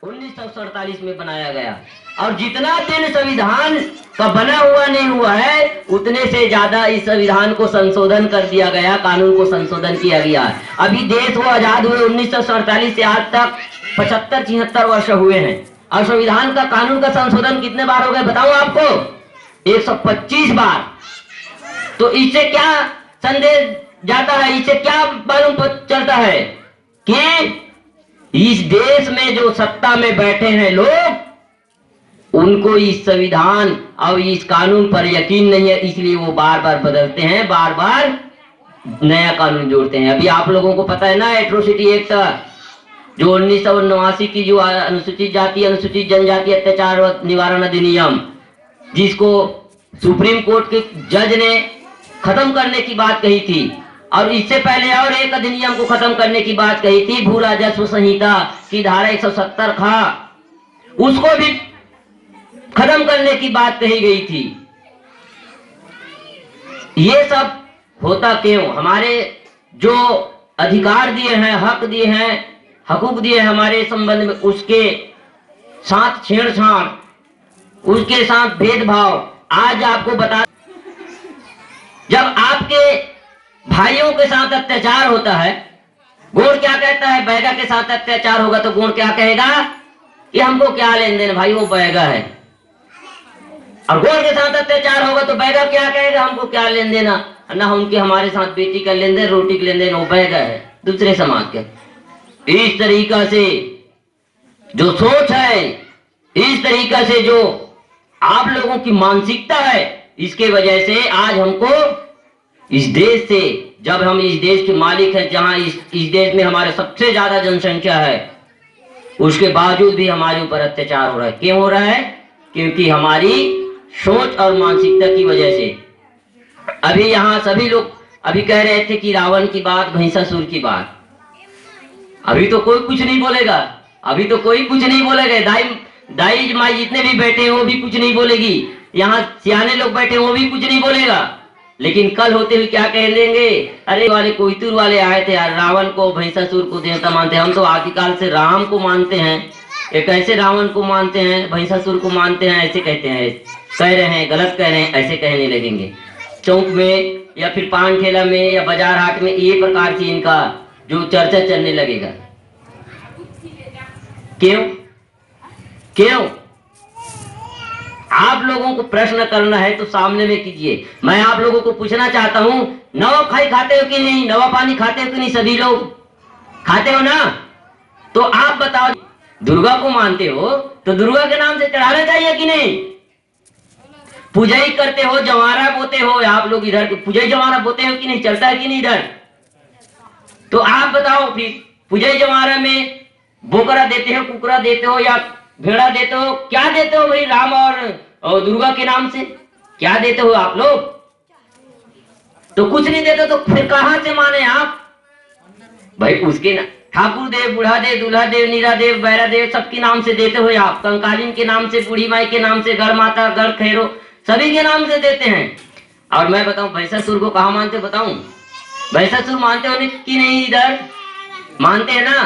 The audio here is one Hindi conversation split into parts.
1947 में बनाया गया। और जितना दिन संविधान का बना हुआ नहीं हुआ है, उतने से ज्यादा इस संविधान को संशोधन कर दिया गया, कानून को संशोधन किया गया। अभी देश को आजाद हुए 1947 से आज तक 75-76 वर्ष हुए हैं, और संविधान का कानून का संशोधन कितने बार हो गए बताओ आपको? 125 बार। तो इससे क्या संदेश जाता है, इससे क्या मालूम चलता है कि इस देश में जो सत्ता में बैठे हैं लोग, उनको इस संविधान और इस कानून पर यकीन नहीं है, इसलिए वो बार बार बदलते हैं, बार बार नया कानून जोड़ते हैं। अभी आप लोगों को पता है ना, एट्रोसिटी एक्ट जो 1989 की जो अनुसूचित जाति अनुसूचित जनजाति अत्याचार निवारण अधिनियम, जिसको सुप्रीम कोर्ट के जज ने खत्म करने की बात कही थी, और इससे पहले और एक अधिनियम को खत्म करने की बात कही थी, भू राजस्व संहिता की धारा 170 खा, उसको भी खत्म करने की बात कही गई थी। ये सब होता क्यों? हमारे जो अधिकार दिए हैं, हक दिए हैं, हकूक दिए हैं हमारे संबंध में, उसके साथ छेड़छाड़, उसके साथ भेदभाव। आज आपको बता, जब आपके भाइयों के साथ अत्याचार होता है, गोड़ क्या कहता है? बैगा के साथ अत्याचार होगा तो गोड़ क्या कहेगा कि हमको क्या लेन देन, भाई वो बैगा है। और गोड़ के साथ अत्याचार होगा तो बैगा क्या कहेगा? हमको क्या लेन देना ना, उनके हमारे साथ बेटी का लेन देन, रोटी का लेन देन, वो बैगा है दूसरे समाज के। इस तरीका से जो सोच है, इस तरीका से जो आप लोगों की मानसिकता है, इसके वजह से आज हमको इस देश से, जब हम इस देश के मालिक हैं, जहां इस देश में हमारे सबसे ज्यादा जनसंख्या है, उसके बावजूद भी हमारे ऊपर अत्याचार हो रहा है। क्यों हो रहा है? क्योंकि हमारी सोच और मानसिकता की वजह से। अभी यहाँ सभी लोग अभी कह रहे थे कि रावण की बात, महिषासुर की बात, अभी तो कोई कुछ नहीं बोलेगा, अभी तो कोई कुछ नहीं बोलेगा। दाई माई जितने भी बैठे हैं वो भी कुछ नहीं बोलेगी, यहाँ सियाने लोग बैठे वो भी कुछ नहीं बोलेगा। लेकिन कल होते हुए क्या कह देंगे? अरे वाले कोयतुर वाले आए थे यार, रावण को महिषासुर को देवता मानते हैं, हम तो आदिकाल से राम को मानते हैं, एक ऐसे रावण को मानते हैं, महिषासुर को मानते हैं, ऐसे कहते हैं, कह रहे हैं, गलत कह रहे हैं, ऐसे कहने लगेंगे। चौक में या फिर पान ठेला में या बाजार हाट में ये प्रकार से इनका जो चर्चा चलने लगेगा। क्यों? क्यों? आप लोगों को प्रश्न करना है तो सामने में कीजिए। मैं आप लोगों को पूछना चाहता हूं, नवा खाई खाते हो कि नहीं? नवा पानी खाते हो कि नहीं? सभी लोग खाते हो ना? तो आप बताओ, दुर्गा को मानते हो तो दुर्गा के नाम से चढ़ाना चाहिए कि नहीं? पूजाई करते हो, जवारा बोते हो, आप लोग इधर पूजाई जवारा बोते हो कि नहीं? चलता है कि नहीं इधर? तो आप बताओ फिर, पूजाई जवारा में बोकरा देते हो, कुकरा देते हो या भेड़ा देते हो? क्या देते हो भाई राम और दुर्गा के नाम से? क्या देते हो आप लोग? तो कुछ नहीं देते तो फिर कहां से माने आप भाई? उसके ना ठाकुर देव, बूढ़ा देव, दूल्हा देव, नीरा देव, बैरा देव, सबके नाम से देते हो आप। कंकालीन के नाम से, बूढ़ी माई के नाम से, गढ़ माता, गढ़ खैरो, सभी के नाम से देते हैं। और मैं बताऊं महिषासुर को कहां मानते बताऊं? महिषासुर मानते हो कि नहीं? इधर मानते हैं ना,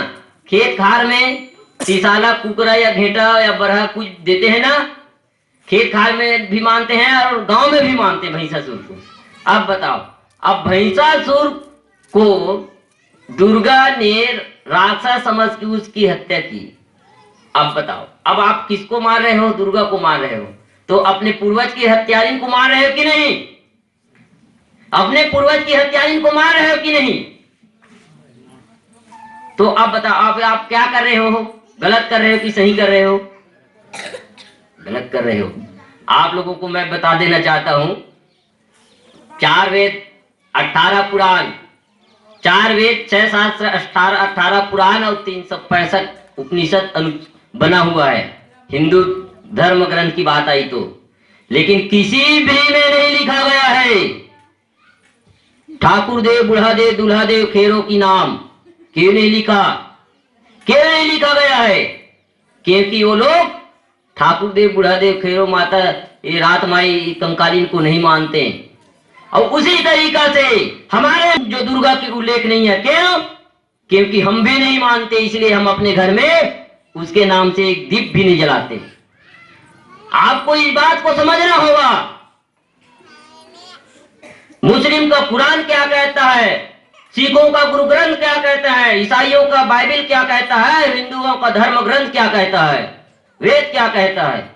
खेत खार में तीसाला, कुकरा या घेटा या बरहा कुछ देते हैं ना, खेत खार में भी मानते हैं और गांव में भी मानते हैं महिषासुर को। अब बताओ, अब महिषासुर को दुर्गा ने राक्षस समझ के उसकी हत्या की। अब बताओ, अब आप किसको मार रहे हो? दुर्गा को मार रहे हो। तो अपने पूर्वज की हत्यारिन को मार रहे हो कि नहीं? अपने पूर्वज की हत्यारिन को मार रहे हो कि नहीं? तो अब बताओ, आप क्या कर रहे हो? गलत कर रहे हो कि सही कर रहे हो? गलत कर रहे हो। आप लोगों को मैं बता देना चाहता हूं, 4 वेद 18 पुराण, 4 वेद 6 शास्त्र 18 पुराण और 365 उपनिषद बना हुआ है हिंदू धर्म ग्रंथ की बात आई तो। लेकिन किसी भी में नहीं लिखा गया है ठाकुर देव, बूढ़ा देव, दूल्हा देव, खेरों की नाम। क्यों नहीं लिखा? क्यों नहीं लिखा गया है? क्योंकि वो लोग ठाकुर देव, बूढ़ा देव, खेरो माता, ये रात माई, कंकालीन को नहीं मानते। और उसी तरीका से हमारे जो दुर्गा की उल्लेख नहीं है। क्यों? क्योंकि हम भी नहीं मानते, इसलिए हम अपने घर में उसके नाम से एक दीप भी नहीं जलाते। आपको इस बात को समझना होगा। मुस्लिम का कुरान क्या कहता है, सिखों का गुरु ग्रंथ क्या कहता है, ईसाइयों का बाइबल क्या कहता है, हिंदुओं का धर्म ग्रंथ क्या कहता है, वेद क्या कहता है।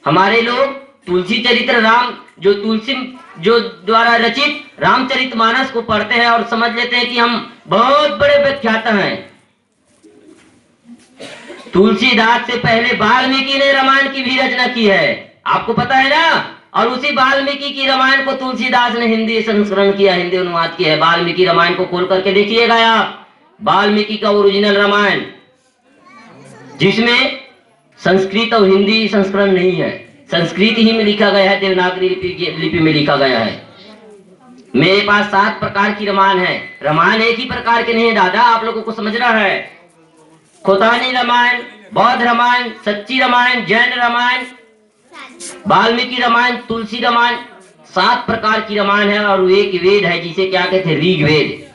हमारे लोग तुलसी चरित्र राम जो द्वारा रचित रामचरितमानस को पढ़ते हैं और समझ लेते हैं कि हम बहुत बड़े व्याख्याता हैं। तुलसीदास से पहले वाल्मीकि ने रामायण की भी रचना की है, आपको पता है ना। और उसी वाल्मीकि की रामायण को तुलसीदास ने हिंदी संस्करण किया, हिंदी अनुवाद किया है। वाल्मीकि रामायण को खोल करके देखिएगा आप, वाल्मीकि का ओरिजिनल रामायण, जिसमें संस्कृत और हिंदी संस्करण नहीं है, संस्कृत ही में लिखा गया है, देवनागरी लिपि में लिखा गया है। मेरे पास 7 प्रकार की रामायण है। रामायण एक ही प्रकार के नहीं है दादा, आप लोगों को समझना है। खोतानी रामायण, बौद्ध रामायण, सच्ची रामायण, जैन रामायण, वाल्मीकि रामायण, तुलसी रामायण, 7 प्रकार की रामायण है। और एक वेद है जिसे क्या कहते हैं, ऋग्वेद।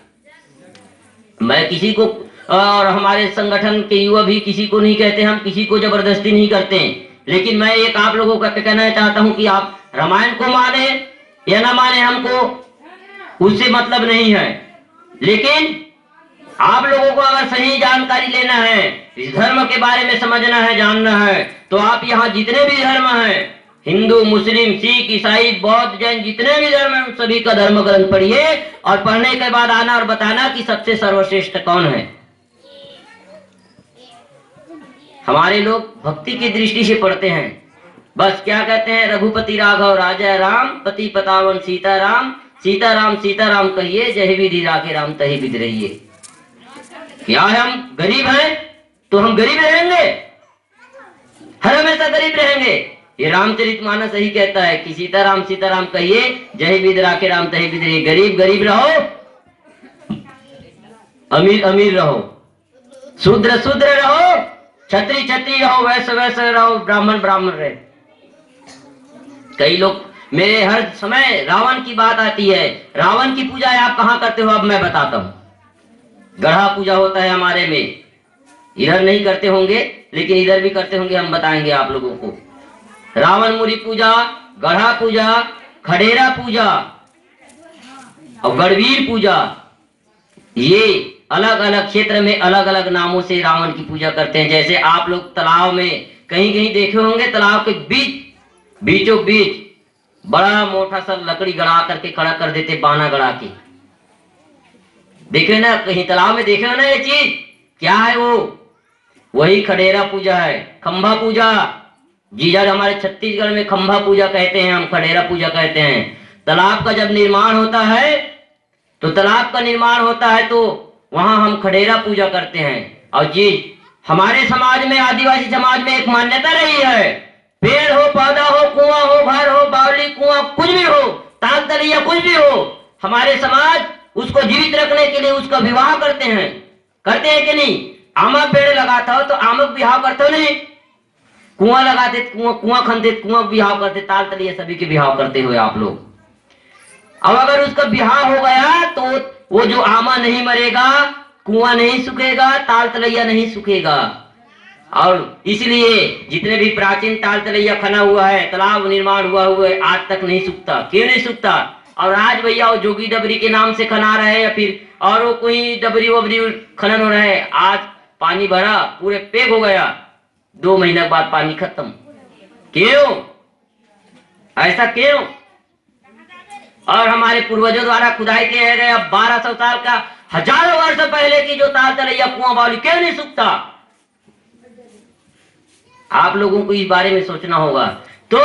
मैं किसी को और हमारे संगठन के युवा भी किसी को नहीं कहते, हम किसी को जबरदस्ती नहीं करते, लेकिन मैं एक आप लोगों का कहना चाहता हूं कि आप रामायण को माने या ना माने, हमको उससे मतलब नहीं है। लेकिन आप लोगों को अगर सही जानकारी लेना है, इस धर्म के बारे में समझना है, जानना है, तो आप यहाँ जितने भी धर्म हैं, हिंदू, मुस्लिम, सिख, ईसाई, बौद्ध, जैन, जितने भी धर्म हैं, सभी का धर्म ग्रंथ पढ़िए और पढ़ने के बाद आना और बताना कि सबसे सर्वश्रेष्ठ कौन है। हमारे लोग भक्ति की दृष्टि से पढ़ते हैं, बस क्या कहते हैं, रघुपति राघव राजा राम, पति पतावन सीताराम, सीताराम सीताराम कहिए, जय विधि राखे राम तही विधि रहिए। क्या है, हम गरीब हैं तो हम गरीब रहेंगे, हर हमेशा गरीब रहेंगे। ये रामचरितमानस सही कहता है कि सीताराम सीताराम कहिए, जय विधि राखे राम तही विधि रहिए। गरीब गरीब रहो, अमीर अमीर रहो, शूद्र शूद्र रहो, छत्री छत्री रहो, वैश्य वैश्य रहो, ब्राह्मण ब्राह्मण रहे। कई लोग मेरे हर समय रावण की बात आती है, रावण की पूजा आप कहाँ करते हो, अब मैं बताता हूँ। गढ़ा पूजा होता है हमारे में, इधर नहीं करते होंगे लेकिन इधर भी करते होंगे, हम बताएंगे आप लोगों को। रावण मुरी पूजा, गढ़ा पूजा, खडेरा पूजा और गढ़वीर पूजा, ये अलग अलग क्षेत्र में अलग अलग नामों से रावण की पूजा करते हैं। जैसे आप लोग तालाब में कहीं कहीं देखे होंगे, तालाब के बीचों बीच बड़ा मोटा सा लकड़ी गड़ा करके खड़ा कर देते, बाना गड़ा के, देखे ना, कहीं तालाब में देखे हो ना ये चीज, क्या है वो, वही खडेरा पूजा है। खंभा पूजा, जीजा हमारे छत्तीसगढ़ में खंभा पूजा कहते हैं, हम खडेरा पूजा कहते हैं। तालाब का जब निर्माण होता है तो वहां हम खडेरा पूजा करते हैं। और जी हमारे समाज में, आदिवासी समाज में एक मान्यता रही है, पेड़ हो, पौधा हो, कुआं हो, घर हो, बावली, कुआं, कुछ भी हो, ताल तलैया कुछ भी हो, हमारे समाज उसको जीवित रखने के लिए उसका विवाह करते हैं कि नहीं। आमा पेड़ लगाता हो तो आमक विवाह करते हो नहीं, कुआं लगाते, कुआं खनते, कुआं विवाह करते, ताल तलैया सभी के विवाह करते हुए आप लोग। अब अगर उसका विवाह हो गया तो वो जो आमा नहीं मरेगा, कुआं नहीं सूखेगा, ताल तलैया नहीं सूखेगा। और इसलिए जितने भी प्राचीन ताल तलैया खना हुआ है, तालाब निर्माण हुआ है, आज तक नहीं सूखता। क्यों नहीं सूखता? और आज भैया वो जोगी डबरी के नाम से खना रहे हैं, या फिर और वो कोई डबरी वबरी खनन हो रहा है। आज पानी भरा, पूरे पेग हो गया, 2 महीने बाद पानी खत्म। क्यों ऐसा क्यों? और हमारे पूर्वजों द्वारा खुदाई किया गया 1200 साल का, हजारों वर्ष पहले की जो ताल तलैया कुआं बावली, क्यों नहीं सूखता? आप लोगों को इस बारे में सोचना होगा। तो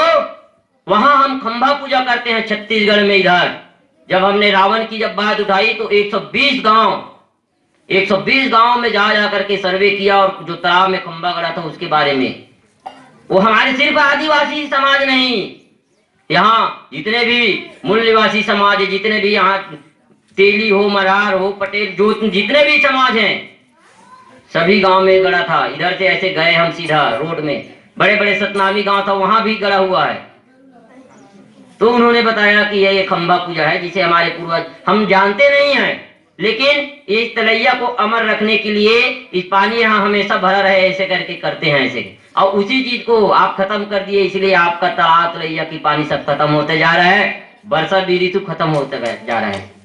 वहां हम खंभा पूजा करते हैं छत्तीसगढ़ में। इधर जब हमने रावण की जब बात उठाई तो 120 गांव में जा करके सर्वे किया, और जो तालाब में खंभा गड़ा था उसके बारे में। वो हमारे सिर्फ आदिवासी समाज नहीं, यहाँ जितने भी मूल निवासी समाज है, जितने भी यहाँ तेली हो, मरार हो, पटेल, जो जितने भी समाज हैं, सभी गांव में गड़ा था। इधर से ऐसे गए हम सीधा रोड में, बड़े बड़े सतनामी गांव था, वहां भी गड़ा हुआ है। तो उन्होंने बताया कि ये खंभा पूजा है, जिसे हमारे पूर्वज, हम जानते नहीं हैं, लेकिन इस तलैया को अमर रखने के लिए इस पानी यहाँ हमेशा भरा रहे ऐसे करके करते हैं ऐसे, और उसी चीज को आप खत्म कर दिए, इसलिए आपका तालाब तलैया की पानी सब खत्म होते जा रहा है, वर्षा भी ऋतु खत्म होते जा रहा है।